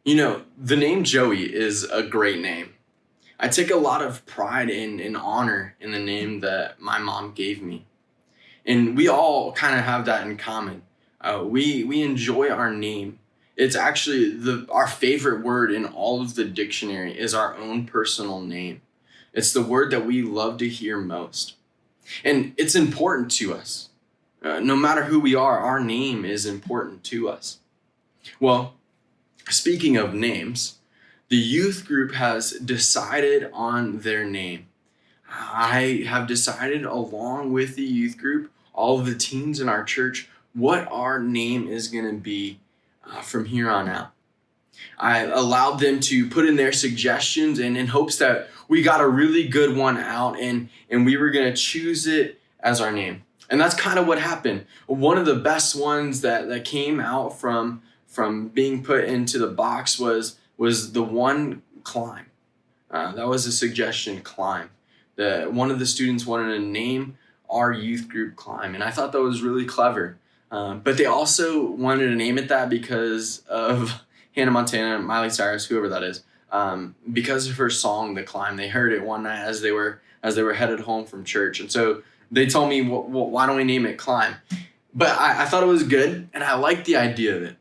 The name Joey is a great name. I take a lot of pride and honor in the name that my mom gave me. And we all kind of have that in common. We enjoy our name. It's actually our favorite word in all of the dictionary is our own personal name. It's the word that we love to hear most. And it's important to us. No matter who we are, our name is important to us. Well, speaking of names, the youth group has decided on their name. I have decided, along with the youth group, all of the teens in our church, what our name is going to be from here on out. I allowed them to put in their suggestions, and in hopes that we got a really good one out, and we were going to choose it as our name. And that's kind of what happened. One of the best ones that came out from being put into the box was the one climb. That was a suggestion, climb. One of the students wanted to name our youth group Climb, and I thought that was really clever. But they also wanted to name it that because of Hannah Montana, Miley Cyrus, whoever that is, because of her song "The Climb." They heard it one night as they were headed home from church, and so they told me, well, "Why don't we name it Climb?" But I thought it was good, and I liked the idea of it.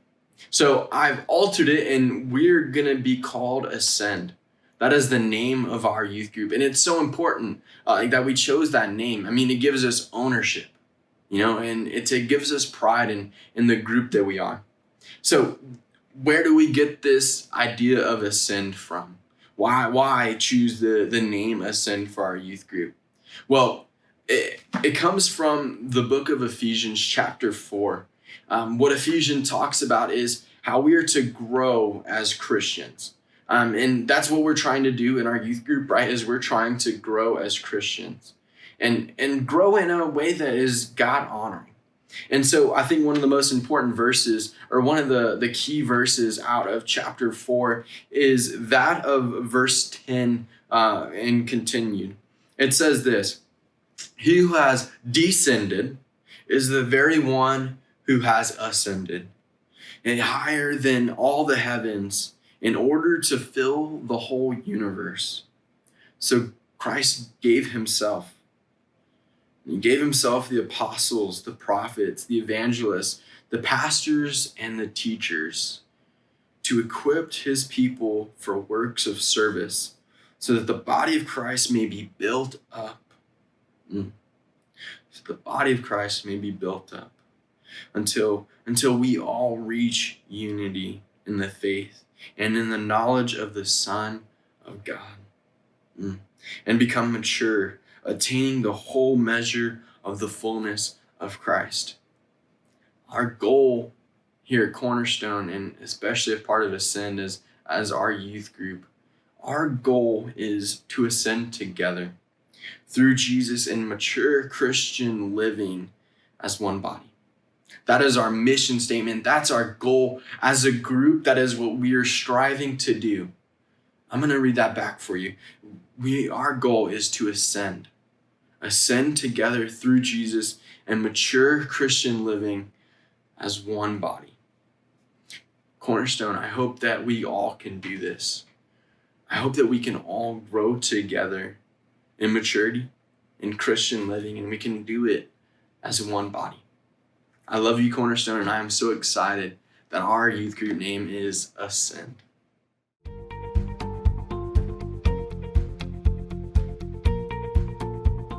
So I've altered it, and we're gonna be called Ascend. That is the name of our youth group. And it's so important that we chose that name. I mean, it gives us ownership, and it gives us pride in the group that we are. So where do we get this idea of Ascend from? Why choose the name Ascend for our youth group? Well, it comes from the book of Ephesians chapter 4. What Ephesians talks about is how we are to grow as Christians. And that's what we're trying to do in our youth group, right? Is we're trying to grow as Christians and grow in a way that is God honoring. And so I think one of the most important verses, or one of the key verses out of chapter 4, is that of verse 10 and continued. It says this: "He who has descended is the very one who has ascended, and higher than all the heavens, in order to fill the whole universe." So Christ gave himself. He gave himself the apostles, the prophets, the evangelists, the pastors, and the teachers to equip his people for works of service so that the body of Christ may be built up. So the body of Christ may be built up until we all reach unity in the faith and in the knowledge of the Son of God, and become mature, attaining the whole measure of the fullness of Christ. Our goal here at Cornerstone, and especially a part of Ascend as our youth group, our goal is to ascend together through Jesus in mature Christian living as one body. That is our mission statement. That's our goal as a group. That is what we are striving to do. I'm going to read that back for you. Our goal is to ascend together through Jesus and mature Christian living as one body. Cornerstone, I hope that we all can do this. I hope that we can all grow together in maturity, in Christian living, and we can do it as one body. I love you, Cornerstone, and I am so excited that our youth group name is Ascend.